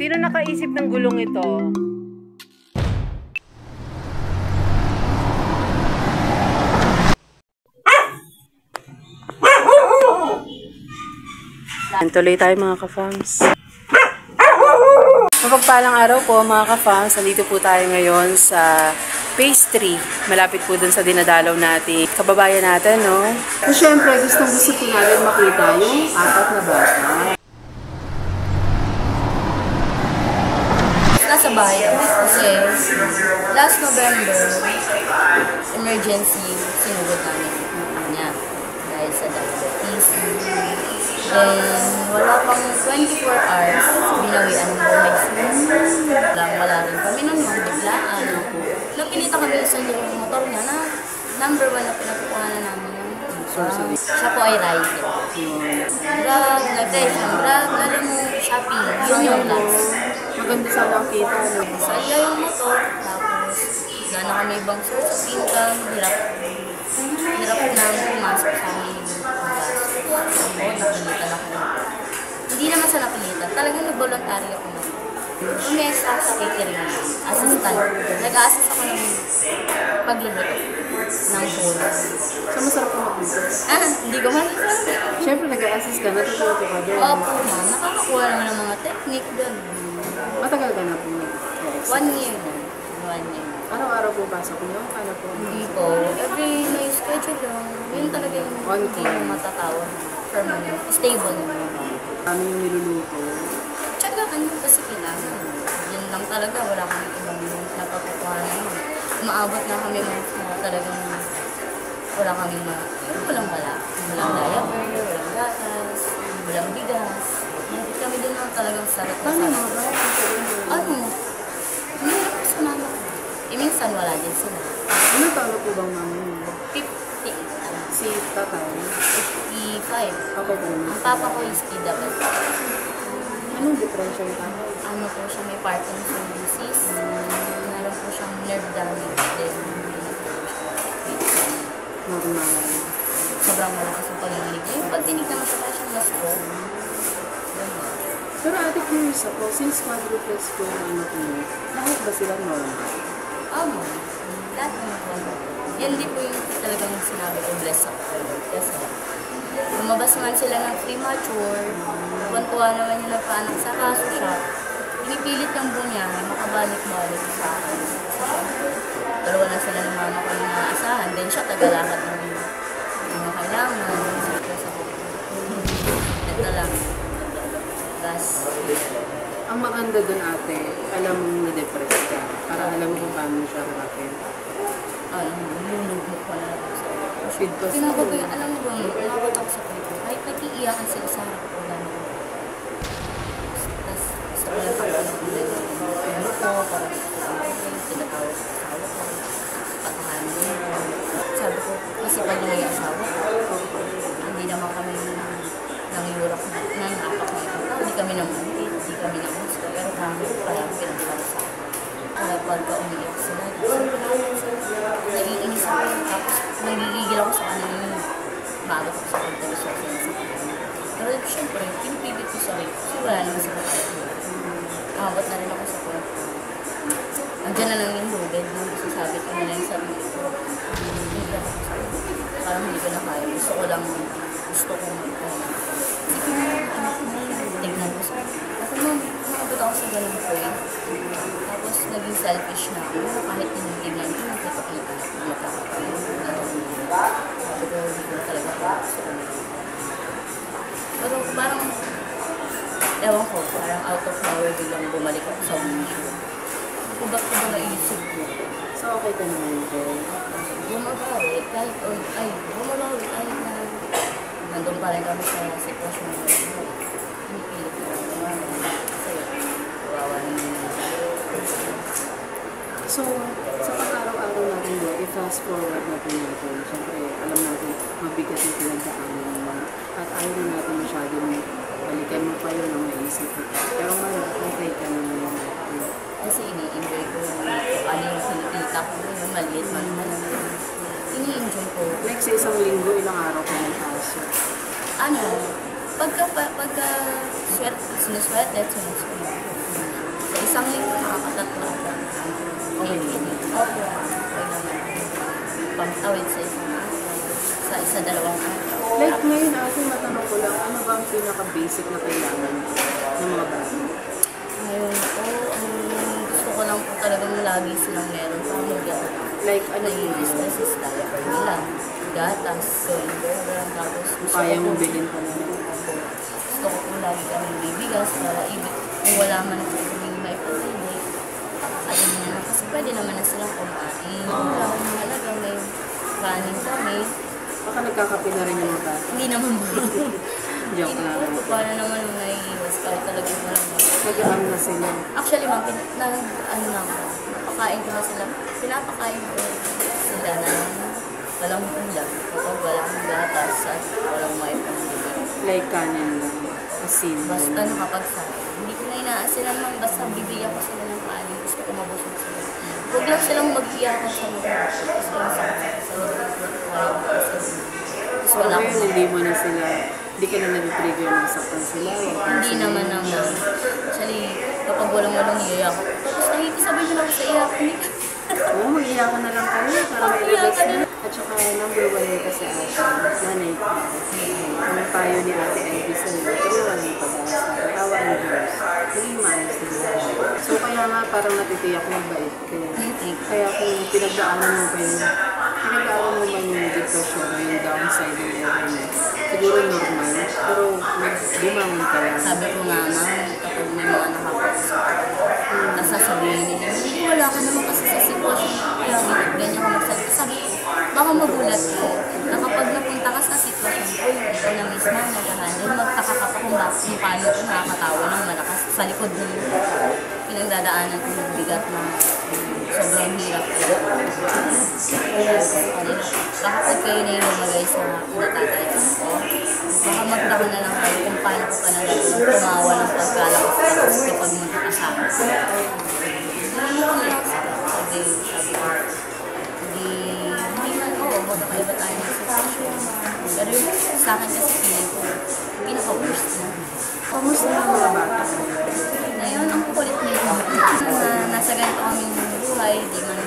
Sino nakaisip ng gulong ito? Tuloy tayo mga ka-fams. Mapagpalang araw po mga ka-fams. Nandito po tayo ngayon sa pastry. Malapit po dun sa dinadalaw natin. Kababayan natin, no? So, syempre, gusto po natin makita yung apat na bata. Nasa bahay kasi last November, emergency, sinugod namin niya dahil sa diabetes. Then, wala pang 24 hours, binawian ng buhay siya. Wala rin kami nun yung biglaan. Napilita kami sa yung motor niya na number 1 na pinagkukuhanan namin yung siya po ay rider. Grab, nag-test ng Grab, lalo mo Shopee, yun yung last. Maganda sana ang kita, no? Saya yung motor, tapos wala na kami ibang source of income, hirap na pumasok sa amin yung napilitan ako. Hindi naman sa napilitan, talagang nag-voluntary ako na. Umesa sa catering assistant. Nag-a-assist ako ng pagluluto ng food. So, masarap ka magluto? Hindi ko masasabi. Siyempre, nag-a-assist ka, natututo ka doon. Opo, ma'am. Nakakakuha naman ng mga technique doon. Matagal ka na po? 1 year na. 1 year. Araw-araw po pasok niyo? Kano po? Hindi po. Every may schedule lang. Yun talaga yung hindi mo matatawag. Permanent. Stable naman. Ano yung niluluto? Tsagaan mo kasi kailangan. Yun lang talaga. Wala kami ibang napapakuha naman. Umaabot na kami na talagang wala kami walang wala. Walang diaper, walang gatas, walang bigas. Kami din naman talagang sarap na sarap. Ano? Mayroon ko sa mama ko. Minsan wala din sila. Ano talo po bang mama niyo? 58. Si tatay? 55. Okay po naman. Ang papa ko is PWD. Anong diferensya yung tatay? Ano po siya, may Parkinson disease. Meron po siyang nerve damage din. Normal. Sobrang malakas ang panginginig. Yung pag tinignan mo siya, kaya siyang na-stroke. Pero ate, curious ako, since quadruplex po yung anak niyo, lahat ba sila normal? Lahat naman po. Yan din po yung talagang sinabi ko, bless ako. Kasi lumabas man sila ng premature, kuwan-kuwa naman yung nagpaanak sa kaso siya, pinipilit ng bunyahe, makabalik-balik sa akin. Dalawa na sila ng mama ko yung naasahan, then siya tagalakad ng mga kailangan. Ito lang. Ang maganda dun ate, alam mo na-depress ka, para alam mo kung paano siya harapin. Nilulog ko na lang sa Feed pa sa pinabagay, alam mo ba, umabot ako sa kwento. Kahit nag-iiyakan sila sa harap ko lang. Tapos, gusto ko lang pagkakulay ng ano ko, para tinatawag sa asawa ko, patahanin mo. Sabi ko, kasi pag may asawa ko, hindi naman kami nangyurak na napak na ito. Hindi kami namanit, hindi kami namusto. Pero kami kaya pinagpala sa akin. Kaya pagka umiyak sila, naiinis ako. Tapos nagigigil ako sa kanila yung bago ko sa pagdalisya sa kanila. Pero siyempre, pinipilit ko sa rin. Kasi wala naman sa kaya. Abot na rin ako sa kwento. Andiyan na lang yung lugad. Sasabit ko nila yung sarili ko. Hindi ako sa parang hindi ko na kaya. Gusto ko lang, gusto ko magkaya. Tignan ko sa ako maabot ako sa ganun point. Tapos naging selfish na ako. Kahit tinitignan ko, nakita-kita na magkakapagod. Sabi ko, hindi ko talaga gusto ko. Pero parang, ewan ko, parang out of nowhere biglang bumalik ako sa video. Kubak ko ba naisip ko? So okay ka naman po? Bumabawi kahit na nandun pa rin kami sa sitwasyon na pinipilit ko. Kasi kawawa naman. So, sa pang-araw-araw natin ba, i-fast forward natin natin. Siyempre, alam natin, mabigat yung pinagdaanan naman. At ayaw na natin masyadong balikan mo pa yun ang naisip ko. Pero ngayon, okay ka naman yun. Kasi ini-enjoy ko yung ano yung kinikita ko, yung maliit man naman. Ini-enjoy ko. Like sa isang linggo, ilang araw ka ng aso? Ano, pagka sinuswerte. isang linggo, nakakatatlo. Okay. Opo. Okay naman. Pagtawid sa isang araw. Sa dalawang araw. Like ngayon ate, matanong ko lang, ano ba ang pinaka-basic na kailangan ng mga bata? Ngayon po, gusto ko lang po talagang lagi silang meron para mag-gata. Like ano yun? Nai-stress diaper nila. Gatas, silver, tapos gusto Kaya ko mo po- bilhin pa na. Gusto ko po lagi kami bibigas para kung wala man po kaming may pagkain. Ayun na, kasi pwede naman na silang kumain. Wala akong mahalaga, may kanin kami. Baka nagkakape na rin yung mga bata. Hindi naman po. Joke lang. Hindi po, paano naman yung naiiwas kahit talagang walang Nag-aam na sila. Actually, ma'am, napakain ko na sila. Pinapakain ko sila na walang ulam. Kapag walang gatas at walang may pangbigan. Like kanin lang. Asin. Basta nakapagsabi. Hindi ko na inaasilan lang. Basta bibigyan ko sila ng kanin. Gusto ko mabusog sila. Huwag lang silang mag-iyakan sa mga kasi yung So ngayon, hindi mo na sila, hindi ka na nag-trigger na saktan sila. Hindi naman naman. Actually, kapag walang iiyak ako, tapos nakikisabay nyo lang sa iyak. Oo, mag-iyakan na lang kayo para may labas na. At saka number 1 kasi ate, nanay ko. Ang payo ni Ate Ivy sa nila, tulungan yung pag-asa. Tawa ang Diyos. Maging maayos na buhay. So kaya nga parang natitiyak mabait ko. Kaya kung pinagdaanan mo ba yung depression o yung downside ng buhay mo, siguro normal. Pero bumangon ka lang. Sabi ko nga, ma'am, kapag may mga nakapasok, nasasabihin nila, hindi wala ka naman kasi sa sitwasyon kaya ganyan ka magsalita. Sabi ko, baka magulat ko na kapag napunta ka sa sitwasyon ko, yung ito na mismo naghahandle, magtaka ka pa kung paano ko nakakatawa ng malakas sa likod ng pinagdadaanan ko ng bigat na sobrang hirap ko. Bakit kayo na yung lumagay sa natatayaan ko? Baka magtaka na lang kayo kung paano ko pa nalang tumawa ng pagkalakas kapag magkakasama ko. Hindi man, oo, magkakaiba tayo ng sitwasyon. Pero sa akin kasi feeling ko, pinaka-worst na. Kamusta ang mga bata? Ngayon, ang kukulit nila. Nasa ganito kaming buhay, di man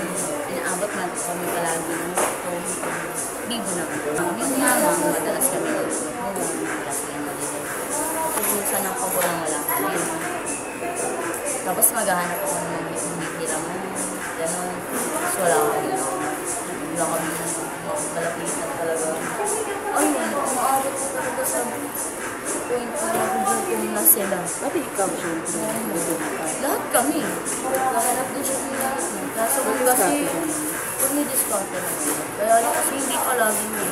inaabot man kami palagi ng bibo na. Yung mama, madalas kami nag-uwi, madalas kami nag-uwi. Minsan ang pagulang wala kami. Tapos maghahanap ako ng hinihira mo, gano'n. Tapos wala kami makapalapitan talaga. Ayun, umaabot ko talaga sa point na nagugutom na sila. Pati ikaw, syempre. Lahat kami. Nahanap din siya ng lahat. Kaso kasi, kung ni-discount na naman. Kaya lang kasi hindi pa lagi niya.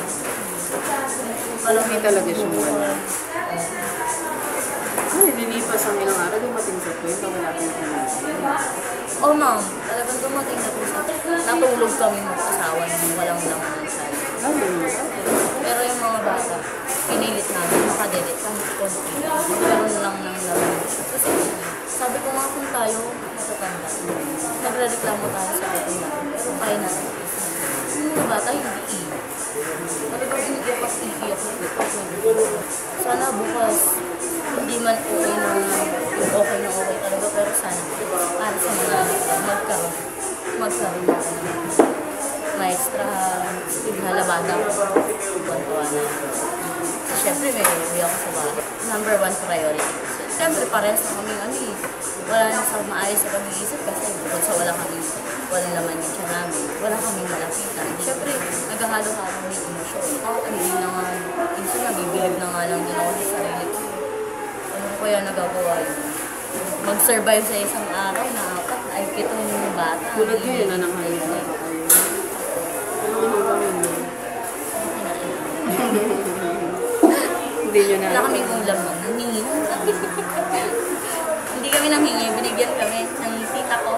Hindi talaga siya wala. Ay, lilipas ang ilang araw, dumating sa point na wala kang pamilya. Oh ma'am, talagang dumating na po sa natulog kami mag-asawa nung walang laman ng sala. Pero yung mga bata, pinilit namin makadelit kahit konti. Magkaroon lang ng laman. Kasi sabi ko nga kung tayo matatanda, nagre-reklamo tayo sa ating laman. Pero kaya natin. Yung mga bata, hindi iiyak. Talagang iniiyak at iiyak. Sana bukas, hindi man okay na okay talaga, pero sana para sa mga magkaroon ako ng maestra halabada ko tuwa na. Siyempre may uwi ako sa bahay. Number 1 priority. Siyempre parehas na kami wala na sa maayos sa pag-iisip kasi bukod sa walang laman yung siya namin, wala kaming malapitan. Siyempre, naghahalo-halo ng emosyon. Hindi na nga, minsan nabibilib na nga lang din ako sa sarili ko. Ano ko kaya nagagawa yun? Mag-survive sa isang araw na 4 ay 7 bata. Tulad kayo na nang halip na kayo. Ano kami mo? Hindi nyo na. Wala kaming ulam mo. Nangingi na. Hindi kami nanghingi. Binigyan kami ng tita ko.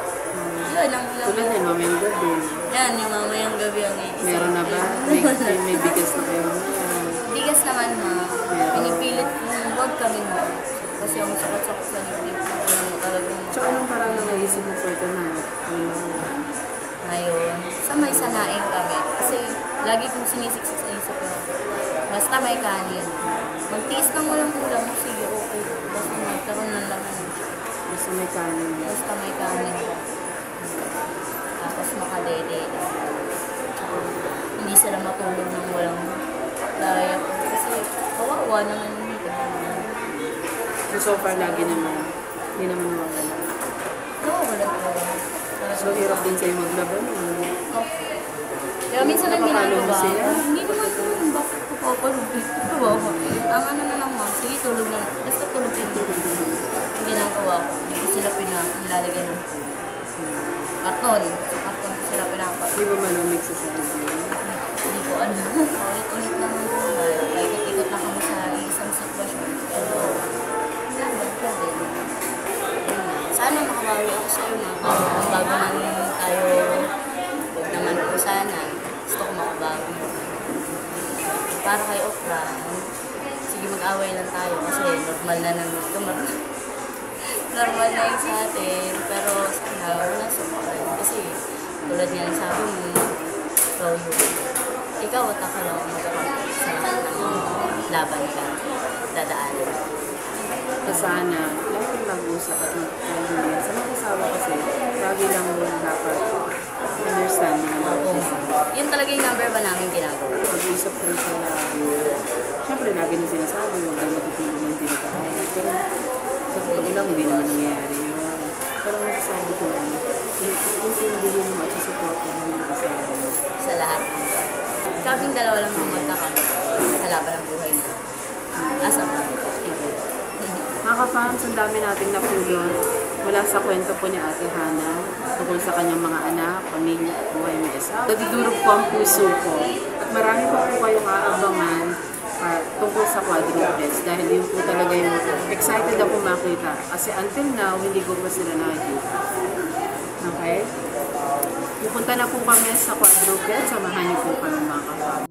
Yun, ang ulam. Tulad yan, mamayang gabi. Yan, yung mamayang gabi ang iisip. Meron na ba? May bigas na kayo ngayon. Bigas naman ma. Pinipilit kung huwag kami mo. Kasi ang sakot-sakot sa nilip. Alam mo talagang Tsaka anong parang naisip mo po ito na ngayon, sa may sanaing kami. Kasi lagi kong sinisiksik sa isip ko. Basta may kanin. Magtiis ng walang ulam mo, sige, okay. Basta magkaroon ng laman. Basta may kanin. Basta may kanin ka. Tapos makadede lang. Hindi sila matulog ng walang layak. Kasi kawawa naman yung hita. So far, lagi naman. Hindi naman nawawala. Nawawala talaga. So, hirap din sa'yo maglaban. Kaya minsan ang Napapalo ginagawa, mo sila? hindi naman yung bakit ko papalog. Ang ano na lang, ma'am, sige tulog na. Basta tulog din. Ang ginagawa ko, hindi ko sila nilalagyan ng karton. Sa karton ko sila pinapat. Di ba malumig sa sarili? Hindi ko alam. Ulit-ulit naman po na. Ikot-ikot na kami sa isang sitwasyon. Pero, sana makabawi ako sa'yo, ma'am. Bago man tayo, huwag naman po sana. Gusto ko makabawi. Para kay Okra, sige mag-away lang tayo kasi normal na nang normal na yun sa atin. Pero sana wala sumakan. Kasi tulad nga ng sabi mo, ikaw yun. Ikaw at ako lang magkakaroon sa laban ka. Dadaanan. Sana, lagi mag-usap at mag-kaibigan. Sa mga asawa kasi, lagi lang dapat understanding ang Oo. bawat isa. Yun talaga yung number one namin ginagawa. Mag-usap ko siya lagi. Siyempre, lagi na sinasabi, huwag na matutulog ng tinatawag. Pero, sa totoo lang, hindi naman nangyayari yun. Pero ang nasasabi ko lang, intindihin mo at support mo ng asawa mo. Sa lahat. Kaming dalawa lang ang magkakaroon sa laban ng buhay na. Asa pa. Mga ka-fans, ang dami nating napulot mula sa kwento po ni Ate Hana tungkol sa kanyang mga anak, pamilya at buhay may asawa. Nadudurog po ang puso ko at marami pa po kayong aabangan tungkol sa quadruplex dahil yun po talaga yung excited ako makita kasi until now, hindi ko pa sila nakikita. Okay? Pupunta na po kami sa quadruplex, samahan niyo po kami mga ka-fans.